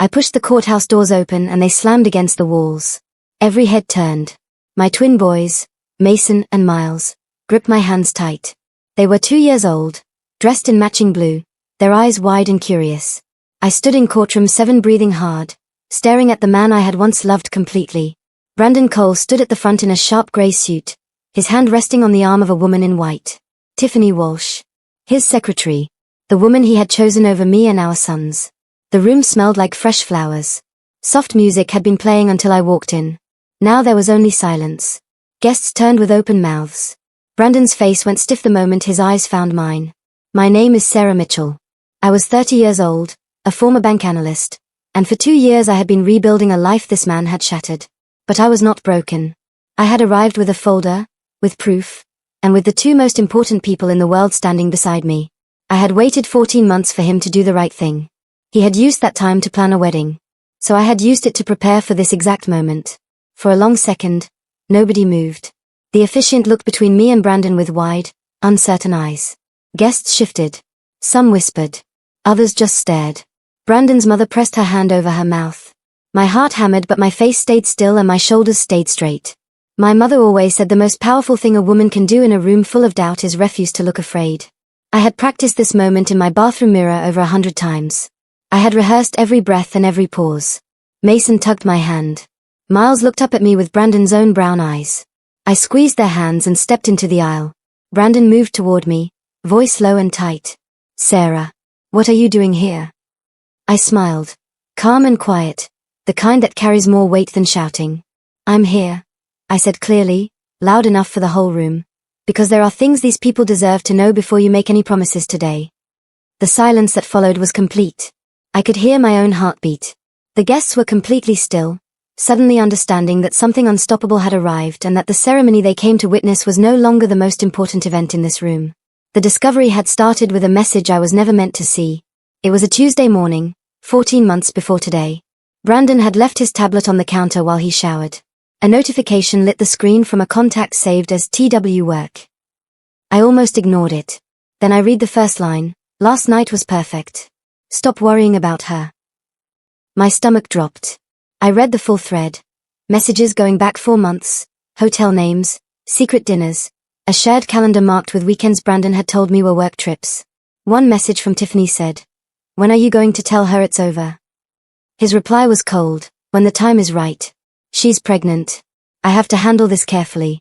I pushed the courthouse doors open and they slammed against the walls. Every head turned. My twin boys, Mason and Miles, gripped my hands tight. They were 2 years old, dressed in matching blue, their eyes wide and curious. I stood in courtroom 7 breathing hard, staring at the man I had once loved completely. Brandon Cole stood at the front in a sharp grey suit, his hand resting on the arm of a woman in white. Tiffany Walsh. His secretary. The woman he had chosen over me and our sons. The room smelled like fresh flowers. Soft music had been playing until I walked in. Now there was only silence. Guests turned with open mouths. Brandon's face went stiff the moment his eyes found mine. My name is Sarah Mitchell. I was 30 years old, a former bank analyst, and for 2 years I had been rebuilding a life this man had shattered. But I was not broken. I had arrived with a folder, with proof, and with the 2 most important people in the world standing beside me. I had waited 14 months for him to do the right thing. He had used that time to plan a wedding. So I had used it to prepare for this exact moment. For a long second, nobody moved. The officiant looked between me and Brandon with wide, uncertain eyes. Guests shifted. Some whispered. Others just stared. Brandon's mother pressed her hand over her mouth. My heart hammered but my face stayed still and my shoulders stayed straight. My mother always said the most powerful thing a woman can do in a room full of doubt is refuse to look afraid. I had practiced this moment in my bathroom mirror over 100 times. I had rehearsed every breath and every pause. Mason tugged my hand. Miles looked up at me with Brandon's own brown eyes. I squeezed their hands and stepped into the aisle. Brandon moved toward me, voice low and tight. Sarah, what are you doing here? I smiled. Calm and quiet, the kind that carries more weight than shouting. I'm here, I said clearly, loud enough for the whole room, because there are things these people deserve to know before you make any promises today. The silence that followed was complete. I could hear my own heartbeat. The guests were completely still, suddenly understanding that something unstoppable had arrived and that the ceremony they came to witness was no longer the most important event in this room. The discovery had started with a message I was never meant to see. It was a Tuesday morning, 14 months before today. Brandon had left his tablet on the counter while he showered. A notification lit the screen from a contact saved as TW work. I almost ignored it. Then I read the first line, last night was perfect. Stop worrying about her. My stomach dropped. I read the full thread. Messages going back 4 months, hotel names, secret dinners, a shared calendar marked with weekends Brandon had told me were work trips. One message from Tiffany said, "When are you going to tell her it's over?" His reply was cold, "When the time is right. She's pregnant. I have to handle this carefully."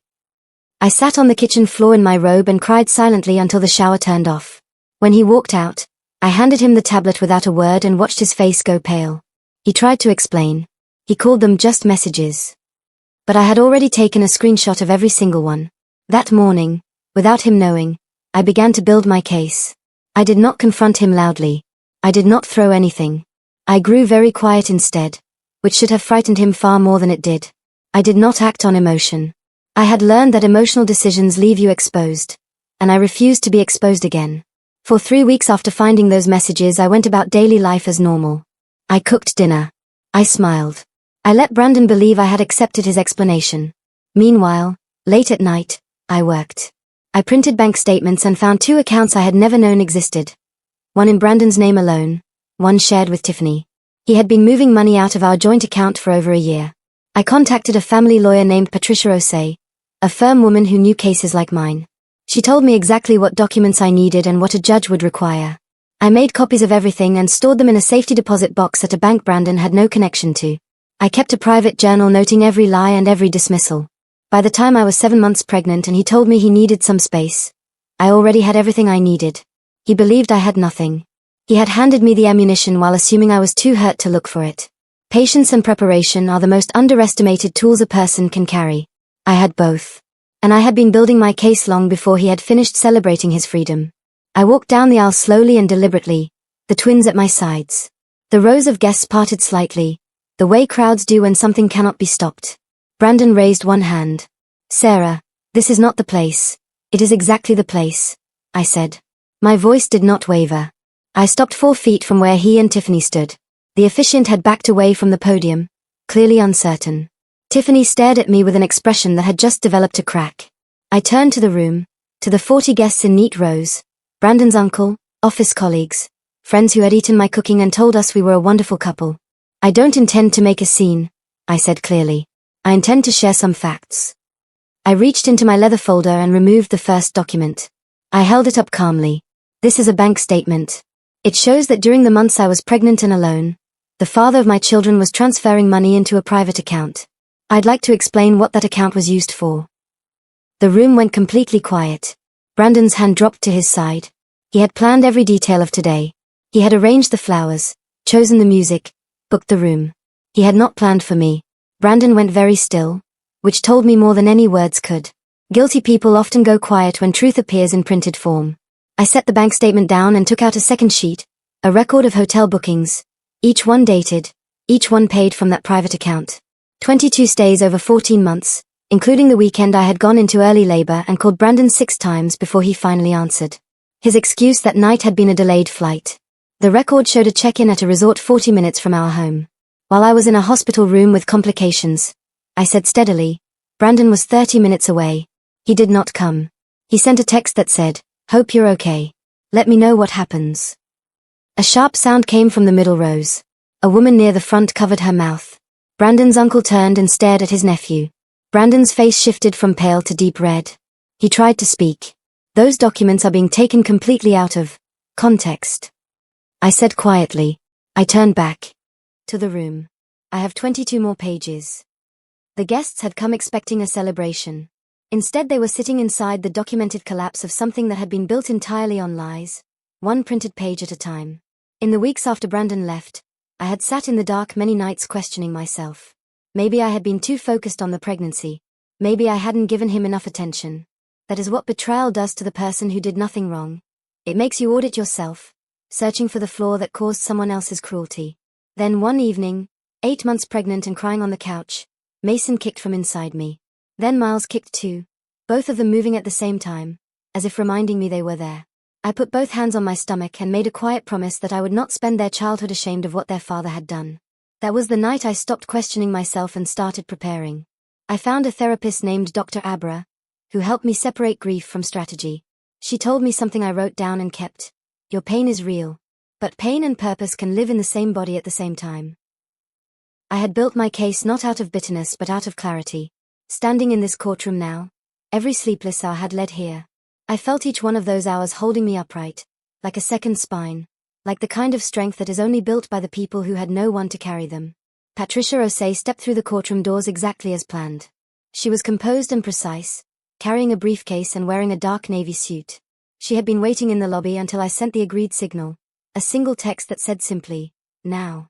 I sat on the kitchen floor in my robe and cried silently until the shower turned off. When he walked out, I handed him the tablet without a word and watched his face go pale. He tried to explain. He called them just messages. But I had already taken a screenshot of every single one. That morning, without him knowing, I began to build my case. I did not confront him loudly. I did not throw anything. I grew very quiet instead, which should have frightened him far more than it did. I did not act on emotion. I had learned that emotional decisions leave you exposed, and I refused to be exposed again. For 3 weeks after finding those messages, I went about daily life as normal. I cooked dinner. I smiled. I let Brandon believe I had accepted his explanation. Meanwhile, late at night, I worked. I printed bank statements and found 2 accounts I had never known existed. One in Brandon's name alone, one shared with Tiffany. He had been moving money out of our joint account for over a year. I contacted a family lawyer named Patricia Osei, a firm woman who knew cases like mine. She told me exactly what documents I needed and what a judge would require. I made copies of everything and stored them in a safety deposit box at a bank Brandon had no connection to. I kept a private journal noting every lie and every dismissal. By the time I was 7 months pregnant and he told me he needed some space, I already had everything I needed. He believed I had nothing. He had handed me the ammunition while assuming I was too hurt to look for it. Patience and preparation are the most underestimated tools a person can carry. I had both. And I had been building my case long before he had finished celebrating his freedom. I walked down the aisle slowly and deliberately, the twins at my sides. The rows of guests parted slightly, the way crowds do when something cannot be stopped. Brandon raised one hand. "Sarah, this is not the place. It is exactly the place," I said. My voice did not waver. I stopped 4 feet from where he and Tiffany stood. The officiant had backed away from the podium, clearly uncertain. Tiffany stared at me with an expression that had just developed a crack. I turned to the room, to the 40 guests in neat rows, Brandon's uncle, office colleagues, friends who had eaten my cooking and told us we were a wonderful couple. I don't intend to make a scene, I said clearly. I intend to share some facts. I reached into my leather folder and removed the first document. I held it up calmly. This is a bank statement. It shows that during the months I was pregnant and alone, the father of my children was transferring money into a private account. I'd like to explain what that account was used for. The room went completely quiet. Brandon's hand dropped to his side. He had planned every detail of today. He had arranged the flowers, chosen the music, booked the room. He had not planned for me. Brandon went very still, which told me more than any words could. Guilty people often go quiet when truth appears in printed form. I set the bank statement down and took out a second sheet, a record of hotel bookings, each one dated, each one paid from that private account. 22 stays over 14 months, including the weekend I had gone into early labor and called Brandon 6 times before he finally answered. His excuse that night had been a delayed flight. The record showed a check-in at a resort 40 minutes from our home. While I was in a hospital room with complications, I said steadily, Brandon was 30 minutes away. He did not come. He sent a text that said, "Hope you're okay. Let me know what happens." A sharp sound came from the middle rows. A woman near the front covered her mouth. Brandon's uncle turned and stared at his nephew. Brandon's face shifted from pale to deep red. He tried to speak. "Those documents are being taken completely out of context," I said quietly. I turned back to the room. I have 22 more pages. The guests had come expecting a celebration. Instead they were sitting inside the documented collapse of something that had been built entirely on lies, one printed page at a time. In the weeks after Brandon left, I had sat in the dark many nights questioning myself. Maybe I had been too focused on the pregnancy. Maybe I hadn't given him enough attention. That is what betrayal does to the person who did nothing wrong. It makes you audit yourself, searching for the flaw that caused someone else's cruelty. Then one evening, 8 months pregnant and crying on the couch, Mason kicked from inside me. Then Miles kicked too, both of them moving at the same time, as if reminding me they were there. I put both hands on my stomach and made a quiet promise that I would not spend their childhood ashamed of what their father had done. That was the night I stopped questioning myself and started preparing. I found a therapist named Dr. Abra, who helped me separate grief from strategy. She told me something I wrote down and kept. Your pain is real, but pain and purpose can live in the same body at the same time. I had built my case not out of bitterness but out of clarity. Standing in this courtroom now, every sleepless hour had led here. I felt each one of those hours holding me upright, like a second spine, like the kind of strength that is only built by the people who had no one to carry them. Patricia Osei stepped through the courtroom doors exactly as planned. She was composed and precise, carrying a briefcase and wearing a dark navy suit. She had been waiting in the lobby until I sent the agreed signal, a single text that said simply, "Now."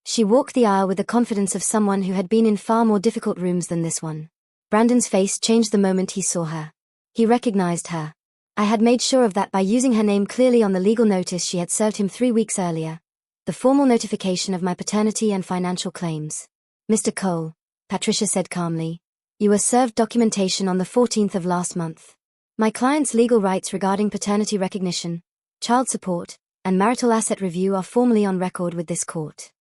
She walked the aisle with the confidence of someone who had been in far more difficult rooms than this one. Brandon's face changed the moment he saw her. He recognized her. I had made sure of that by using her name clearly on the legal notice she had served him 3 weeks earlier, the formal notification of my paternity and financial claims. "Mr. Cole," Patricia said calmly, "you were served documentation on the 14th of last month. My client's legal rights regarding paternity recognition, child support, and marital asset review are formally on record with this court."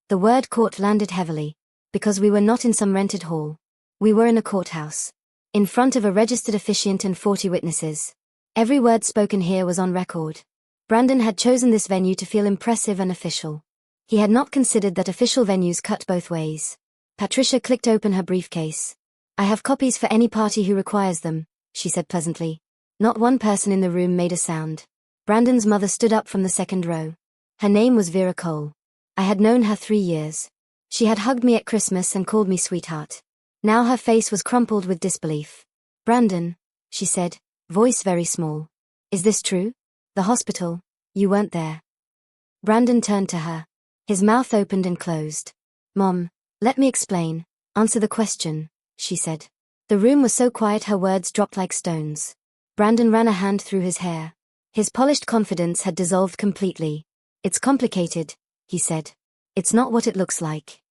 The word court landed heavily, because we were not in some rented hall. We were in a courthouse, in front of a registered officiant and 40 witnesses. Every word spoken here was on record. Brandon had chosen this venue to feel impressive and official. He had not considered that official venues cut both ways. Patricia clicked open her briefcase. "I have copies for any party who requires them," she said pleasantly. Not one person in the room made a sound. Brandon's mother stood up from the second row. Her name was Vera Cole. I had known her 3 years. She had hugged me at Christmas and called me sweetheart. Now her face was crumpled with disbelief. "Brandon," she said, voice very small. "Is this true? The hospital, you weren't there." Brandon turned to her. His mouth opened and closed. "Mom, let me explain. Answer the question," she said. The room was so quiet her words dropped like stones. Brandon ran a hand through his hair. His polished confidence had dissolved completely. "It's complicated," he said. "It's not what it looks like."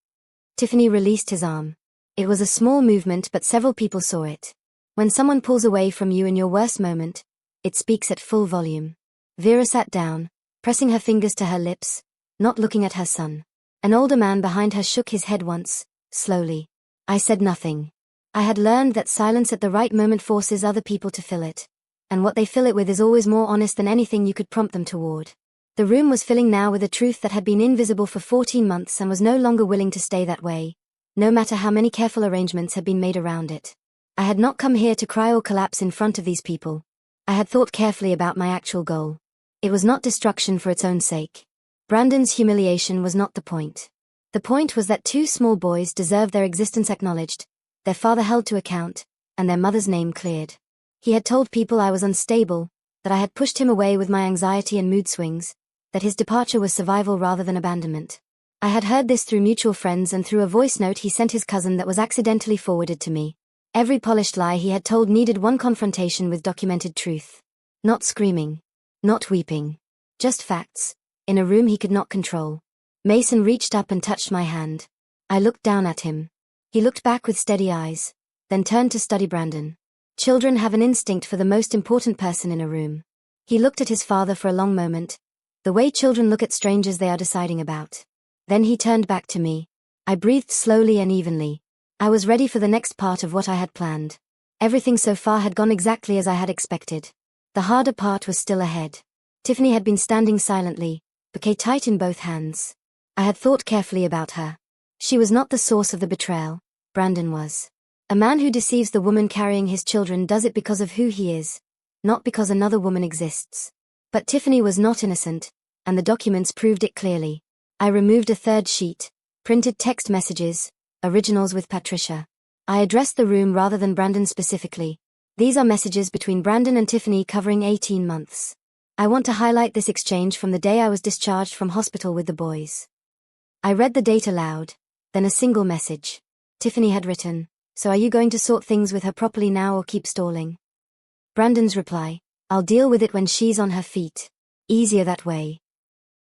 Tiffany released his arm. It was a small movement but several people saw it. When someone pulls away from you in your worst moment, it speaks at full volume. Vera sat down, pressing her fingers to her lips, not looking at her son. An older man behind her shook his head once, slowly. I said nothing. I had learned that silence at the right moment forces other people to fill it, and what they fill it with is always more honest than anything you could prompt them toward. The room was filling now with a truth that had been invisible for 14 months and was no longer willing to stay that way, no matter how many careful arrangements had been made around it. I had not come here to cry or collapse in front of these people. I had thought carefully about my actual goal. It was not destruction for its own sake. Brandon's humiliation was not the point. The point was that two small boys deserved their existence acknowledged, their father held to account, and their mother's name cleared. He had told people I was unstable, that I had pushed him away with my anxiety and mood swings, that his departure was survival rather than abandonment. I had heard this through mutual friends and through a voice note he sent his cousin that was accidentally forwarded to me. Every polished lie he had told needed one confrontation with documented truth. Not screaming. Not weeping. Just facts. In a room he could not control. Mason reached up and touched my hand. I looked down at him. He looked back with steady eyes, then turned to study Brandon. Children have an instinct for the most important person in a room. He looked at his father for a long moment, the way children look at strangers they are deciding about. Then he turned back to me. I breathed slowly and evenly. I was ready for the next part of what I had planned. Everything so far had gone exactly as I had expected. The harder part was still ahead. Tiffany had been standing silently, bouquet tight in both hands. I had thought carefully about her. She was not the source of the betrayal. Brandon was. A man who deceives the woman carrying his children does it because of who he is, not because another woman exists. But Tiffany was not innocent, and the documents proved it clearly. I removed a third sheet, printed text messages, originals with Patricia. I addressed the room rather than Brandon specifically. These are messages between Brandon and Tiffany covering 18 months. I want to highlight this exchange from the day I was discharged from hospital with the boys. I read the date aloud, then a single message. Tiffany had written, "So are you going to sort things with her properly now or keep stalling?" Brandon's reply, "I'll deal with it when she's on her feet. Easier that way."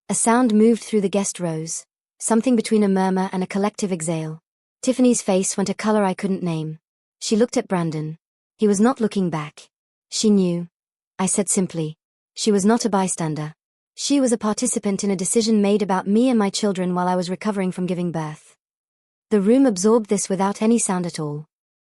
A sound moved through the guest rows, something between a murmur and a collective exhale. Tiffany's face went a color I couldn't name. She looked at Brandon. He was not looking back. She knew. I said simply. She was not a bystander. She was a participant in a decision made about me and my children while I was recovering from giving birth. The room absorbed this without any sound at all.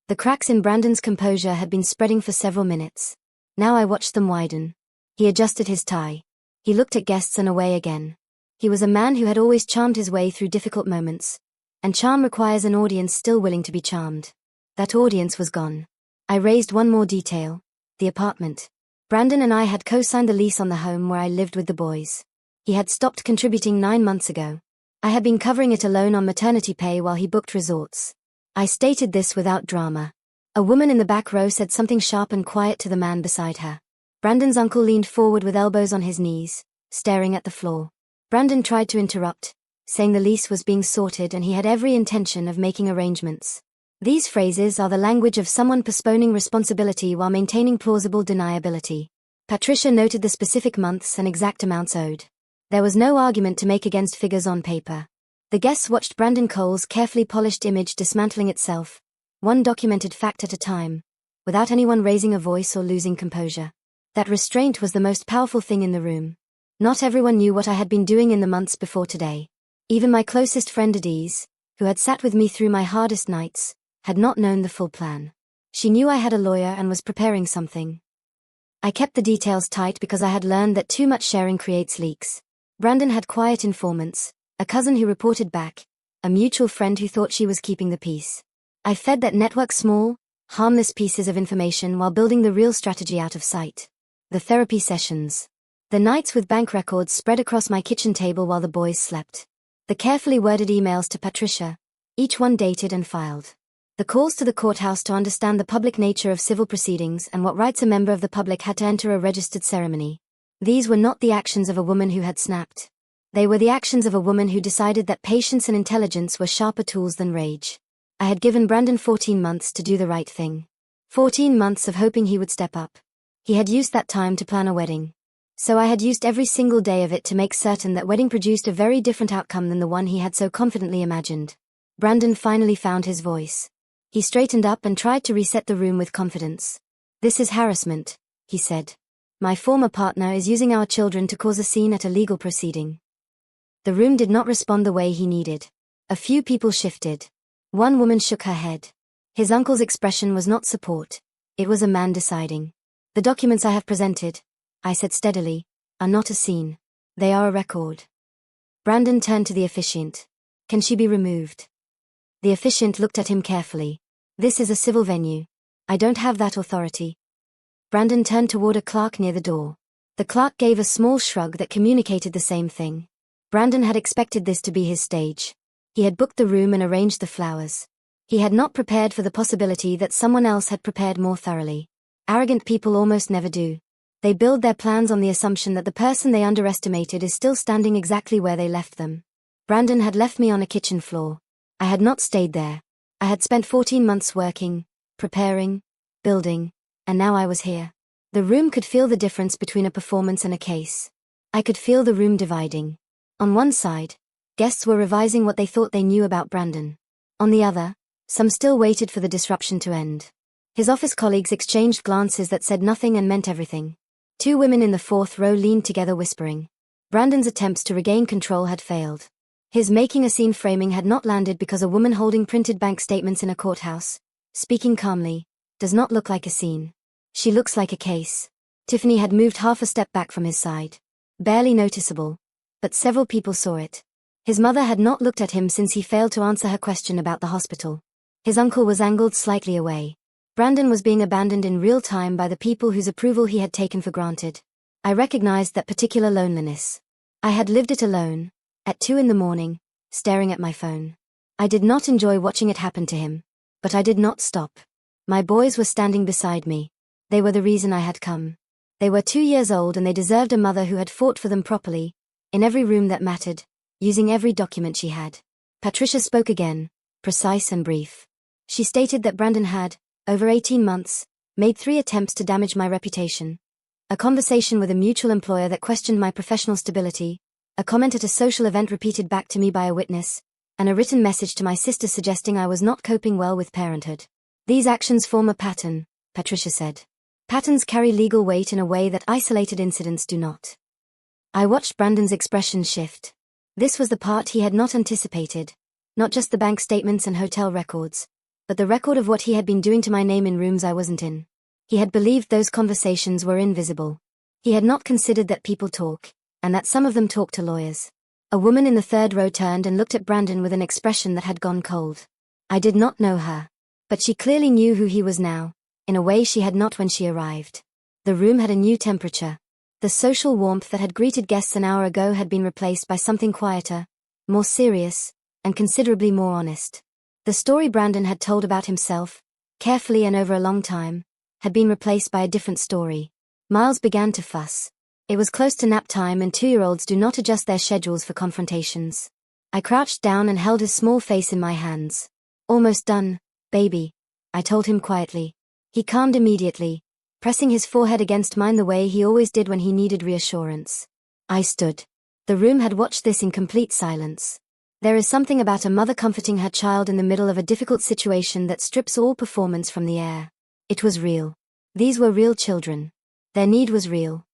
The cracks in Brandon's composure had been spreading for several minutes. Now I watched them widen. He adjusted his tie. He looked at guests and away again. He was a man who had always charmed his way through difficult moments, and charm requires an audience still willing to be charmed. That audience was gone. I raised one more detail. The apartment. Brandon and I had co-signed the lease on the home where I lived with the boys. He had stopped contributing 9 months ago. I had been covering it alone on maternity pay while he booked resorts. I stated this without drama. A woman in the back row said something sharp and quiet to the man beside her. Brandon's uncle leaned forward with elbows on his knees, staring at the floor. Brandon tried to interrupt, saying the lease was being sorted and he had every intention of making arrangements. These phrases are the language of someone postponing responsibility while maintaining plausible deniability. Patricia noted the specific months and exact amounts owed. There was no argument to make against figures on paper. The guests watched Brandon Cole's carefully polished image dismantling itself, one documented fact at a time, without anyone raising a voice or losing composure. That restraint was the most powerful thing in the room. Not everyone knew what I had been doing in the months before today. Even my closest friend Adise, who had sat with me through my hardest nights, had not known the full plan. She knew I had a lawyer and was preparing something. I kept the details tight because I had learned that too much sharing creates leaks. Brandon had quiet informants, a cousin who reported back, a mutual friend who thought she was keeping the peace. I fed that network small, harmless pieces of information while building the real strategy out of sight. The therapy sessions. The nights with bank records spread across my kitchen table while the boys slept. The carefully worded emails to Patricia, each one dated and filed. The calls to the courthouse to understand the public nature of civil proceedings and what rights a member of the public had to enter a registered ceremony. These were not the actions of a woman who had snapped. They were the actions of a woman who decided that patience and intelligence were sharper tools than rage. I had given Brandon 14 months to do the right thing. 14 months of hoping he would step up. He had used that time to plan a wedding. So I had used every single day of it to make certain that wedding produced a very different outcome than the one he had so confidently imagined. Brandon finally found his voice. He straightened up and tried to reset the room with confidence. "This is harassment," he said. "My former partner is using our children to cause a scene at a legal proceeding." The room did not respond the way he needed. A few people shifted. One woman shook her head. His uncle's expression was not support. It was a man deciding. "The documents I have presented," I said steadily, "are not a scene. They are a record. Brandon turned to the officiant. Can she be removed? The officiant looked at him carefully. This is a civil venue. I don't have that authority. Brandon turned toward a clerk near the door. The clerk gave a small shrug that communicated the same thing. Brandon had expected this to be his stage. He had booked the room and arranged the flowers. He had not prepared for the possibility that someone else had prepared more thoroughly. Arrogant people almost never do. They build their plans on the assumption that the person they underestimated is still standing exactly where they left them. Brandon had left me on a kitchen floor. I had not stayed there. I had spent 14 months working, preparing, building, and now I was here. The room could feel the difference between a performance and a case. I could feel the room dividing. On one side, guests were revising what they thought they knew about Brandon. On the other, some still waited for the disruption to end. His office colleagues exchanged glances that said nothing and meant everything. 2 women in the 4th row leaned together whispering. Brandon's attempts to regain control had failed. His making a scene framing had not landed because a woman holding printed bank statements in a courthouse, speaking calmly, does not look like a scene. She looks like a case. Tiffany had moved half a step back from his side. Barely noticeable. But several people saw it. His mother had not looked at him since he failed to answer her question about the hospital. His uncle was angled slightly away. Brandon was being abandoned in real time by the people whose approval he had taken for granted. I recognized that particular loneliness. I had lived it alone, at 2 in the morning, staring at my phone. I did not enjoy watching it happen to him. But I did not stop. My boys were standing beside me. They were the reason I had come. They were 2 years old and they deserved a mother who had fought for them properly, in every room that mattered, using every document she had. Patricia spoke again, precise and brief. She stated that Brandon had, over 18 months, made 3 attempts to damage my reputation. A conversation with a mutual employer that questioned my professional stability, a comment at a social event repeated back to me by a witness, and a written message to my sister suggesting I was not coping well with parenthood. These actions form a pattern, Patricia said. Patterns carry legal weight in a way that isolated incidents do not. I watched Brandon's expression shift. This was the part he had not anticipated. Not just the bank statements and hotel records, but the record of what he had been doing to my name in rooms I wasn't in. He had believed those conversations were invisible. He had not considered that people talk, and that some of them talk to lawyers. A woman in the 3rd row turned and looked at Brandon with an expression that had gone cold. I did not know her. But she clearly knew who he was now, in a way she had not when she arrived. The room had a new temperature. The social warmth that had greeted guests an hour ago had been replaced by something quieter, more serious, and considerably more honest. The story Brandon had told about himself, carefully and over a long time, had been replaced by a different story. Miles began to fuss. It was close to nap time and 2-year-olds do not adjust their schedules for confrontations. I crouched down and held his small face in my hands. Almost done, baby, I told him quietly. He calmed immediately, pressing his forehead against mine the way he always did when he needed reassurance. I stood. The room had watched this in complete silence. There is something about a mother comforting her child in the middle of a difficult situation that strips all performance from the air. It was real. These were real children. Their need was real.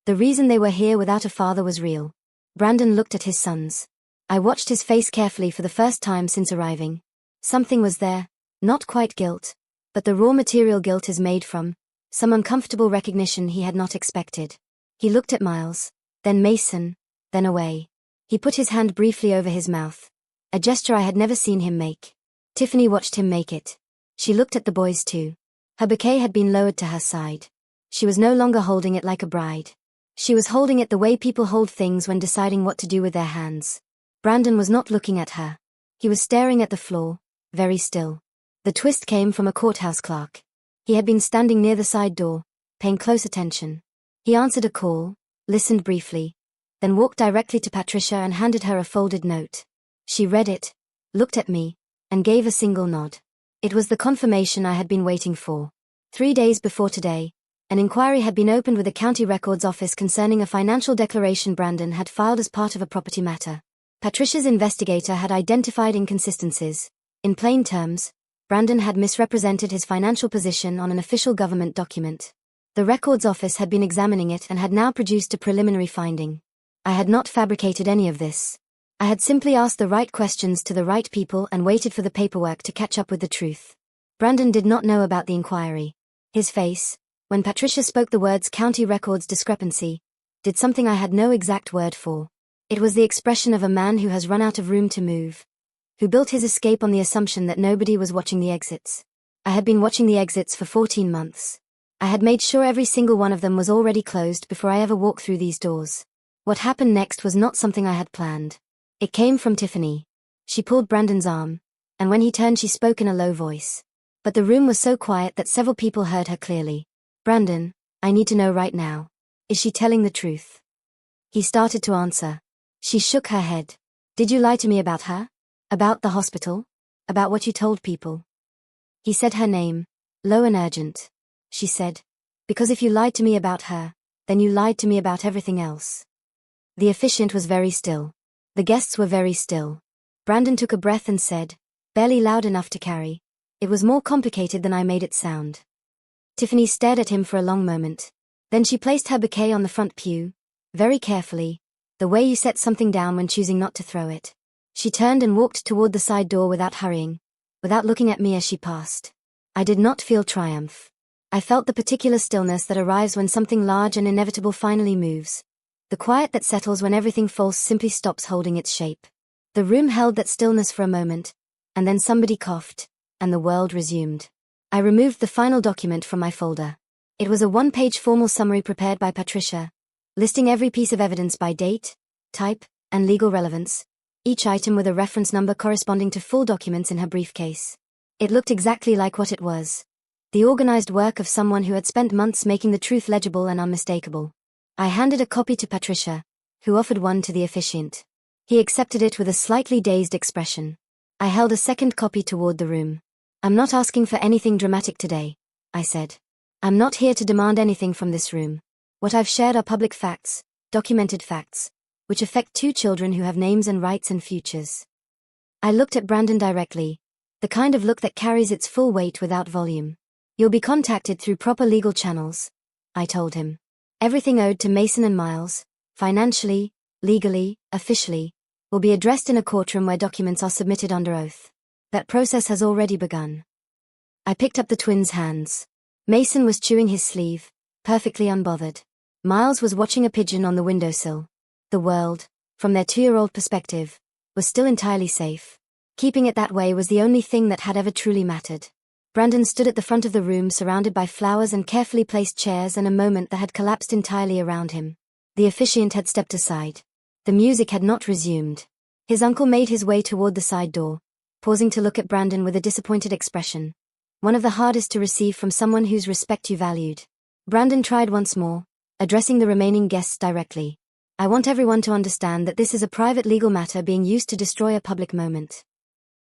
The reason they were here without a father was real. Brandon looked at his sons. I watched his face carefully for the first time since arriving. Something was there, not quite guilt, but the raw material guilt is made from, some uncomfortable recognition he had not expected. He looked at Miles, then Mason, then away. He put his hand briefly over his mouth, a gesture I had never seen him make. Tiffany watched him make it. She looked at the boys too. Her bouquet had been lowered to her side. She was no longer holding it like a bride. She was holding it the way people hold things when deciding what to do with their hands. Brandon was not looking at her. He was staring at the floor, very still. The twist came from a courthouse clerk. He had been standing near the side door, paying close attention. He answered a call, listened briefly, then walked directly to Patricia and handed her a folded note. She read it, looked at me, and gave a single nod. It was the confirmation I had been waiting for. 3 days before today, an inquiry had been opened with the county records office concerning a financial declaration Brandon had filed as part of a property matter. Patricia's investigator had identified inconsistencies. In plain terms, Brandon had misrepresented his financial position on an official government document. The records office had been examining it and had now produced a preliminary finding. I had not fabricated any of this. I had simply asked the right questions to the right people and waited for the paperwork to catch up with the truth. Brandon did not know about the inquiry. His face, when Patricia spoke the words county records discrepancy, did something I had no exact word for. It was the expression of a man who has run out of room to move, who built his escape on the assumption that nobody was watching the exits. I had been watching the exits for 14 months. I had made sure every single one of them was already closed before I ever walked through these doors. What happened next was not something I had planned. It came from Tiffany. She pulled Brandon's arm, and when he turned she spoke in a low voice. But the room was so quiet that several people heard her clearly. "Brandon, I need to know right now. Is she telling the truth?" He started to answer. She shook her head. "Did you lie to me about her? About the hospital? About what you told people?" He said her name, low and urgent. She said, "Because if you lied to me about her, then you lied to me about everything else." The officiant was very still. The guests were very still. Brandon took a breath and said, barely loud enough to carry, "It was more complicated than I made it sound." Tiffany stared at him for a long moment. Then she placed her bouquet on the front pew, very carefully, the way you set something down when choosing not to throw it. She turned and walked toward the side door without hurrying, without looking at me as she passed. I did not feel triumph. I felt the particular stillness that arrives when something large and inevitable finally moves. The quiet that settles when everything false simply stops holding its shape. The room held that stillness for a moment, and then somebody coughed, and the world resumed. I removed the final document from my folder. It was a one-page formal summary prepared by Patricia, listing every piece of evidence by date, type, and legal relevance, each item with a reference number corresponding to full documents in her briefcase. It looked exactly like what it was. The organized work of someone who had spent months making the truth legible and unmistakable. I handed a copy to Patricia, who offered one to the officiant. He accepted it with a slightly dazed expression. I held a second copy toward the room. "I'm not asking for anything dramatic today," I said. "I'm not here to demand anything from this room. What I've shared are public facts, documented facts, which affect two children who have names and rights and futures." I looked at Brandon directly, the kind of look that carries its full weight without volume. "You'll be contacted through proper legal channels," I told him. "Everything owed to Mason and Miles, financially, legally, officially, will be addressed in a courtroom where documents are submitted under oath. That process has already begun." I picked up the twins' hands. Mason was chewing his sleeve, perfectly unbothered. Miles was watching a pigeon on the windowsill. The world, from their 2-year-old perspective, was still entirely safe. Keeping it that way was the only thing that had ever truly mattered. Brandon stood at the front of the room surrounded by flowers and carefully placed chairs and a moment that had collapsed entirely around him. The officiant had stepped aside. The music had not resumed. His uncle made his way toward the side door, pausing to look at Brandon with a disappointed expression. One of the hardest to receive from someone whose respect you valued. Brandon tried once more, addressing the remaining guests directly. "I want everyone to understand that this is a private legal matter being used to destroy a public moment."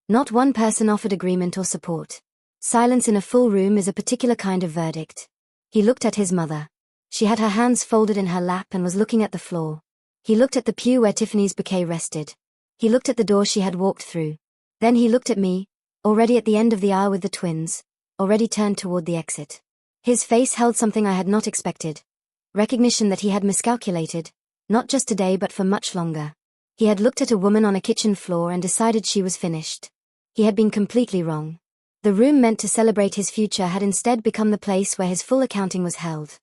Not one person offered agreement or support. Silence in a full room is a particular kind of verdict. He looked at his mother. She had her hands folded in her lap and was looking at the floor. He looked at the pew where Tiffany's bouquet rested. He looked at the door she had walked through. Then he looked at me, already at the end of the aisle with the twins, already turned toward the exit. His face held something I had not expected. Recognition that he had miscalculated, not just today but for much longer. He had looked at a woman on a kitchen floor and decided she was finished. He had been completely wrong. The room meant to celebrate his future had instead become the place where his full accounting was held.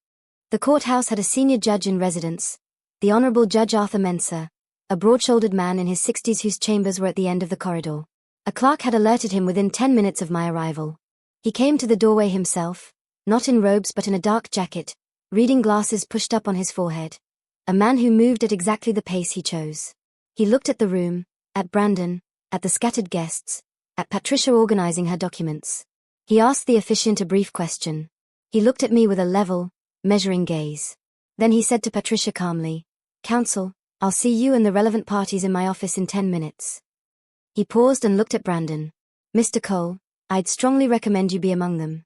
The courthouse had a senior judge in residence, the Honorable Judge Arthur Menser, a broad-shouldered man in his 60s whose chambers were at the end of the corridor. A clerk had alerted him within 10 minutes of my arrival. He came to the doorway himself, not in robes but in a dark jacket, reading glasses pushed up on his forehead. A man who moved at exactly the pace he chose. He looked at the room, at Brandon, at the scattered guests, at Patricia organizing her documents. He asked the officiant a brief question. He looked at me with a level, measuring gaze. Then he said to Patricia calmly, "Counsel, I'll see you and the relevant parties in my office in 10 minutes. He paused and looked at Brandon. "Mr. Cole, I'd strongly recommend you be among them."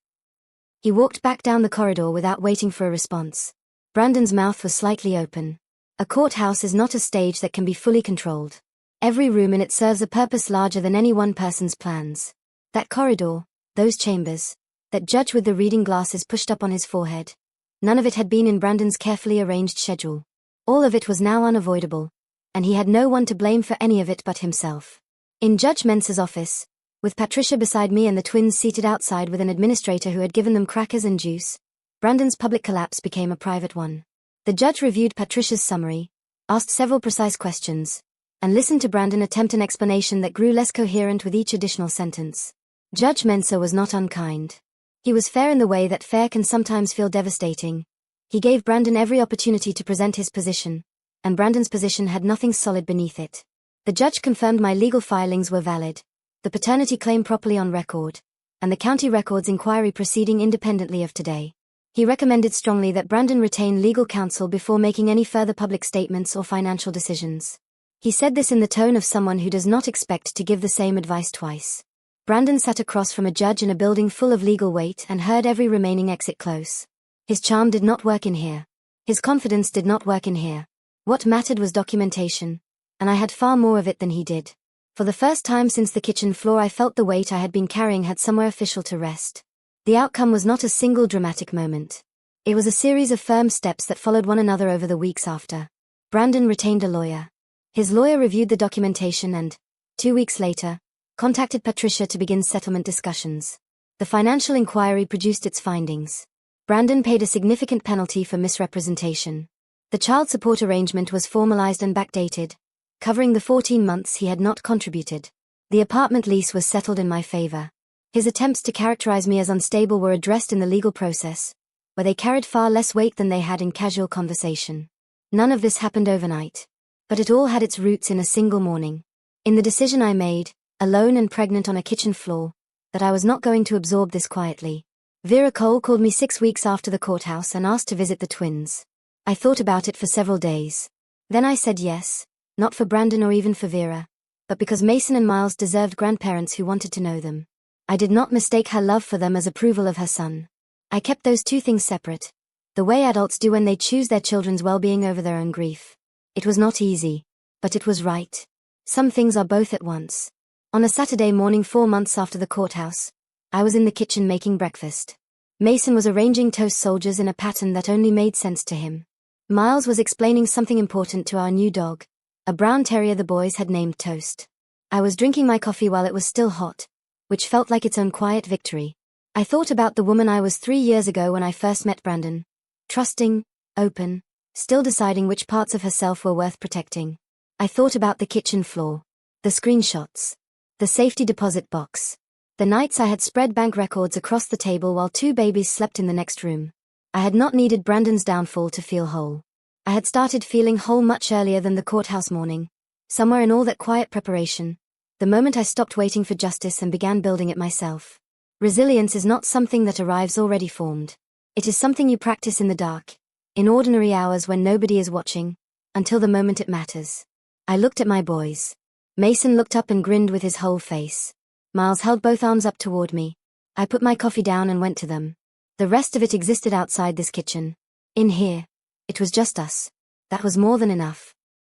He walked back down the corridor without waiting for a response. Brandon's mouth was slightly open. A courthouse is not a stage that can be fully controlled. Every room in it serves a purpose larger than any one person's plans. That corridor, those chambers, that judge with the reading glasses pushed up on his forehead. None of it had been in Brandon's carefully arranged schedule. All of it was now unavoidable, and he had no one to blame for any of it but himself. In Judge Menser's office, with Patricia beside me and the twins seated outside with an administrator who had given them crackers and juice, Brandon's public collapse became a private one. The judge reviewed Patricia's summary, asked several precise questions, and listened to Brandon attempt an explanation that grew less coherent with each additional sentence. Judge Mensah was not unkind. He was fair in the way that fair can sometimes feel devastating. He gave Brandon every opportunity to present his position, and Brandon's position had nothing solid beneath it. The judge confirmed my legal filings were valid, the paternity claim properly on record, and the county records inquiry proceeding independently of today. He recommended strongly that Brandon retain legal counsel before making any further public statements or financial decisions. He said this in the tone of someone who does not expect to give the same advice twice. Brandon sat across from a judge in a building full of legal weight and heard every remaining exit close. His charm did not work in here. His confidence did not work in here. What mattered was documentation, and I had far more of it than he did. For the first time since the kitchen floor, I felt the weight I had been carrying had somewhere official to rest. The outcome was not a single dramatic moment. It was a series of firm steps that followed one another over the weeks after. Brandon retained a lawyer. His lawyer reviewed the documentation and, 2 weeks later, contacted Patricia to begin settlement discussions. The financial inquiry produced its findings. Brandon paid a significant penalty for misrepresentation. The child support arrangement was formalized and backdated, covering the 14 months he had not contributed. The apartment lease was settled in my favor. His attempts to characterize me as unstable were addressed in the legal process, where they carried far less weight than they had in casual conversation. None of this happened overnight, but it all had its roots in a single morning. In the decision I made, alone and pregnant on a kitchen floor, that I was not going to absorb this quietly. Vera Cole called me 6 weeks after the courthouse and asked to visit the twins. I thought about it for several days. Then I said yes, not for Brandon or even for Vera, but because Mason and Miles deserved grandparents who wanted to know them. I did not mistake her love for them as approval of her son. I kept those two things separate, the way adults do when they choose their children's well-being over their own grief. It was not easy, but it was right. Some things are both at once. On a Saturday morning 4 months after the courthouse, I was in the kitchen making breakfast. Mason was arranging toast soldiers in a pattern that only made sense to him. Miles was explaining something important to our new dog, a brown terrier the boys had named Toast. I was drinking my coffee while it was still hot, which felt like its own quiet victory. I thought about the woman I was 3 years ago when I first met Brandon. Trusting, open, still deciding which parts of herself were worth protecting. I thought about the kitchen floor, the screenshots, the safety deposit box, the nights I had spread bank records across the table while 2 babies slept in the next room. I had not needed Brandon's downfall to feel whole. I had started feeling whole much earlier than the courthouse morning, somewhere in all that quiet preparation, the moment I stopped waiting for justice and began building it myself. Resilience is not something that arrives already formed. It is something you practice in the dark, in ordinary hours when nobody is watching, until the moment it matters. I looked at my boys. Mason looked up and grinned with his whole face. Miles held both arms up toward me. I put my coffee down and went to them. The rest of it existed outside this kitchen. In here, it was just us. That was more than enough.